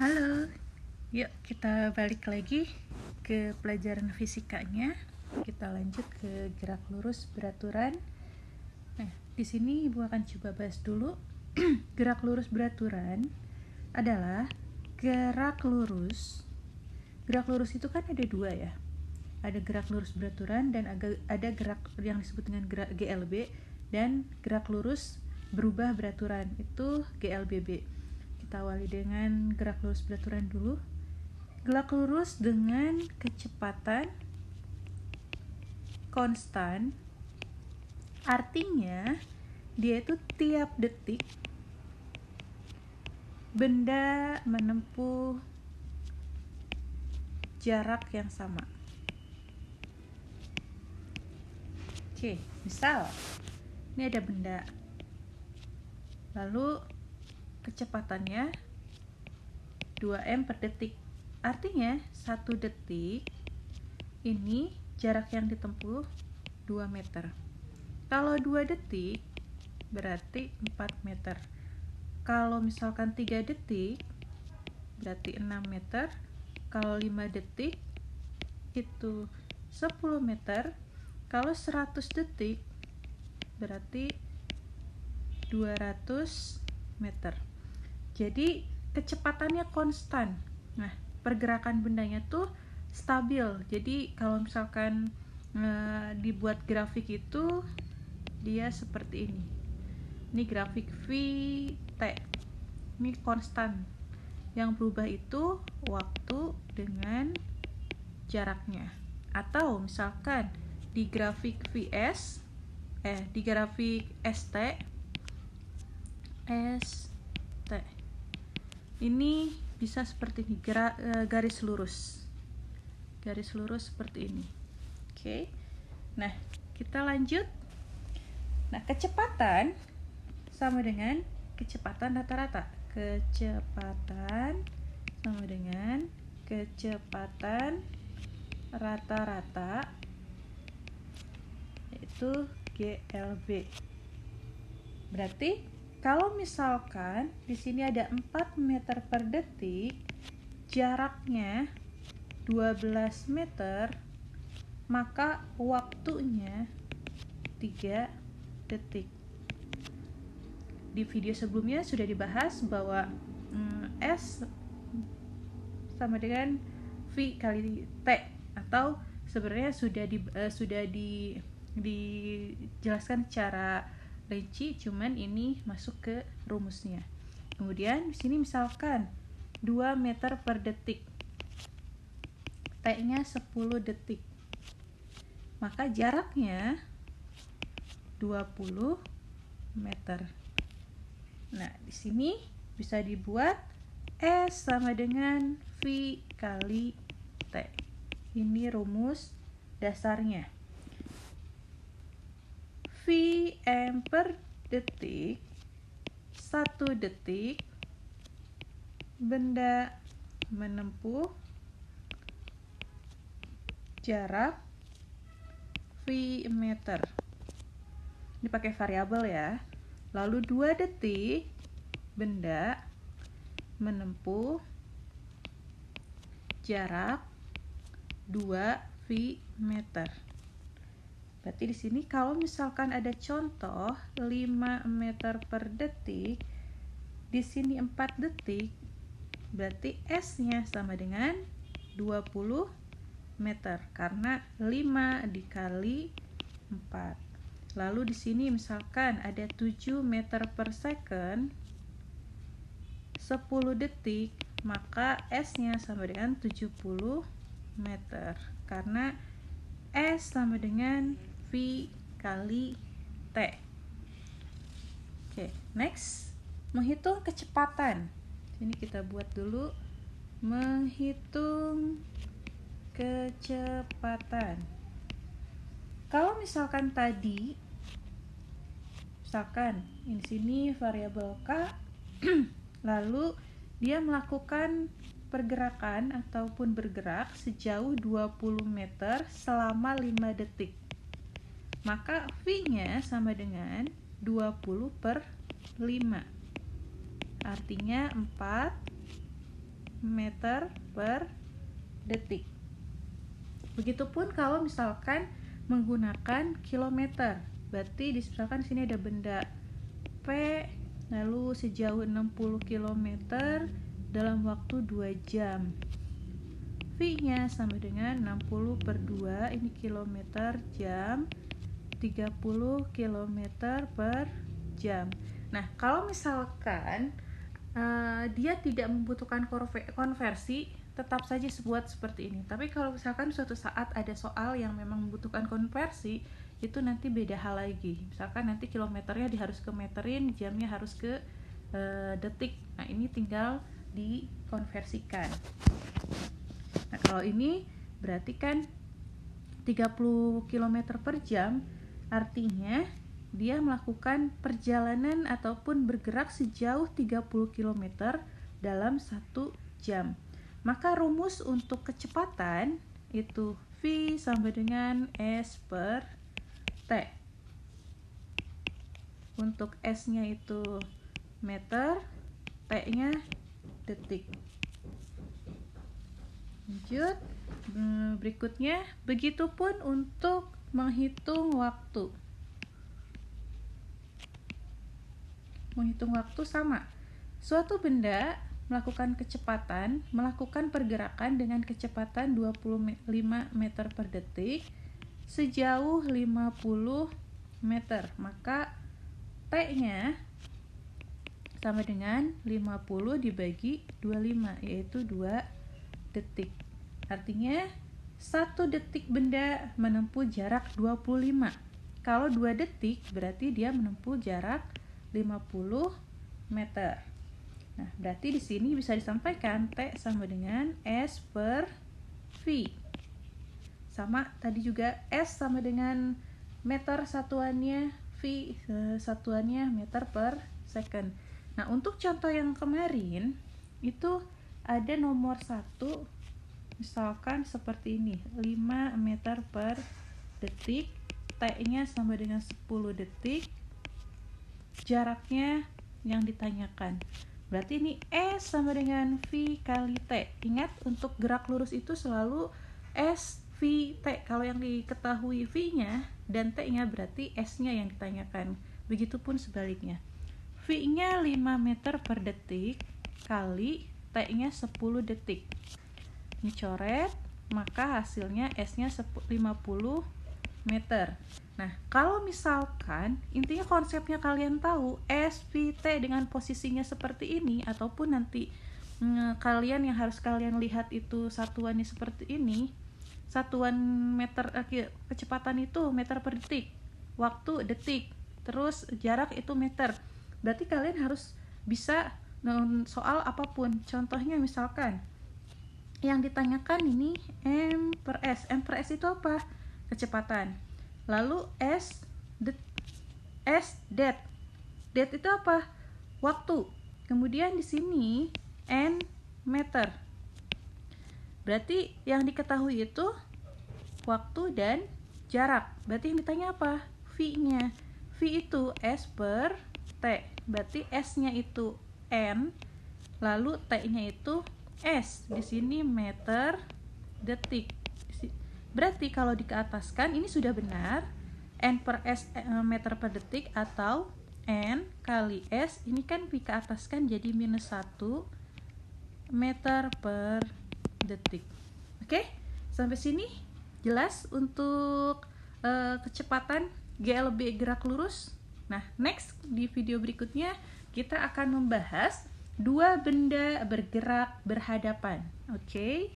Halo, yuk kita balik lagi ke pelajaran fisikanya. Kita lanjut ke gerak lurus beraturan. Nah, di sini Ibu akan coba bahas dulu. Gerak lurus beraturan adalah gerak lurus. Gerak lurus itu kan ada dua ya. Ada gerak lurus beraturan dan ada gerak yang disebut dengan gerak GLB dan gerak lurus berubah beraturan, itu GLBB. Kita awali dengan gerak lurus beraturan dulu. Gerak lurus dengan kecepatan konstan, artinya dia itu tiap detik benda menempuh jarak yang sama. Oke, misal ini ada benda, lalu kecepatannya 2m per detik, artinya 1 detik ini jarak yang ditempuh 2 meter. Kalau 2 detik berarti 4 meter. Kalau misalkan 3 detik berarti 6 meter. Kalau 5 detik itu 10 meter. Kalau 100 detik berarti 200 meter. Jadi kecepatannya konstan. Nah, pergerakan bendanya tuh stabil. Jadi kalau misalkan dibuat grafik itu dia seperti ini. Ini grafik VT. Ini konstan. Yang berubah itu waktu dengan jaraknya. Atau misalkan di grafik di grafik ST ini bisa seperti ini, garis lurus seperti ini. Oke. Nah, kita lanjut. Nah, kecepatan sama dengan kecepatan rata-rata. Kecepatan sama dengan kecepatan rata-rata, yaitu GLB. Berarti kalau misalkan di sini ada 4 meter per detik, jaraknya 12 meter, maka waktunya 3 detik. Di video sebelumnya sudah dibahas bahwa S sama dengan V kali T, atau sebenarnya sudah dijelaskan secara rinci, cuman ini masuk ke rumusnya. Kemudian di sini misalkan 2 meter per detik, T-nya 10 detik, maka jaraknya 20 meter. Nah, di sini bisa dibuat S sama dengan V kali T. Ini rumus dasarnya. Vm per detik, 1 detik benda menempuh jarak V meter. Ini pakai variabel ya. Lalu 2 detik benda menempuh jarak 2 V meter. Berarti di sini kalau misalkan ada contoh 5 meter per detik, di sini 4 detik, berarti S-nya sama dengan 20 meter karena 5 dikali 4. Lalu di sini misalkan ada 7 meter per second, 10 detik, maka S-nya sama dengan 70 meter karena S sama dengan V kali T. Oke, next, menghitung kecepatan. Ini kita buat dulu, menghitung kecepatan. Kalau misalkan tadi, misalkan di sini variabel K, lalu dia melakukan pergerakan ataupun bergerak sejauh 20 meter selama 5 detik. Maka V-nya sama dengan 20 per 5. Artinya 4 meter per detik. Begitupun kalau misalkan menggunakan kilometer. Berarti misalkan sini ada benda P, lalu sejauh 60 km dalam waktu 2 jam. V-nya sama dengan 60 per 2, ini kilometer jam, 30 km per jam. Nah, kalau misalkan dia tidak membutuhkan konversi, tetap saja buat seperti ini. Tapi kalau misalkan suatu saat ada soal yang memang membutuhkan konversi, itu nanti beda hal lagi. Misalkan nanti kilometernya harus ke meterin, jamnya harus ke detik. Nah, ini tinggal dikonversikan. Nah, kalau ini berarti kan 30 km per jam, artinya dia melakukan perjalanan ataupun bergerak sejauh 30 km dalam 1 jam. Maka rumus untuk kecepatan itu V sama dengan S per T. Untuk S-nya itu meter, T-nya detik. Lanjut, berikutnya, begitupun untuk menghitung waktu. Menghitung waktu sama. Suatu benda melakukan pergerakan dengan kecepatan 25 meter per detik sejauh 50 meter. Maka T-nya sama dengan 50 dibagi 25, yaitu 2 detik. Artinya 1 detik benda menempuh jarak 25. Kalau 2 detik berarti dia menempuh jarak 50 meter. Nah, berarti di sini bisa disampaikan T sama dengan S per V. Sama tadi juga S sama dengan meter satuannya, V satuannya meter per second. Nah, untuk contoh yang kemarin itu ada nomor 1, misalkan seperti ini, 5 meter per detik, T-nya sama dengan 10 detik, jaraknya yang ditanyakan. Berarti ini S sama dengan V kali T. Ingat, untuk gerak lurus itu selalu S, V, T. Kalau yang diketahui V-nya dan T-nya berarti S-nya yang ditanyakan. Begitupun sebaliknya. V-nya 5 meter per detik kali T-nya 10 detik. Ini coret, maka hasilnya S-nya 50 meter. Nah, kalau misalkan intinya konsepnya kalian tahu S, V, T dengan posisinya seperti ini, ataupun nanti kalian yang harus kalian lihat itu satuannya seperti ini, satuan meter kecepatan itu meter per detik, waktu detik, terus jarak itu meter. Berarti kalian harus bisa soal apapun. Contohnya misalkan yang ditanyakan ini M per S. M per S itu apa? Kecepatan. Lalu S det. Det itu apa? Waktu. Kemudian di sini N meter. Berarti yang diketahui itu waktu dan jarak. Berarti yang ditanya apa? V-nya. V itu S per T. Berarti S-nya itu N, lalu T-nya itu S. Di sini meter detik. Berarti kalau dikeataskan ini sudah benar, N per S meter per detik, atau N kali S, ini kan dikeataskan jadi minus 1 meter per detik. Oke, sampai sini jelas untuk kecepatan GLB gerak lurus. Nah, next di video berikutnya kita akan membahas 2 benda bergerak berhadapan. Oke.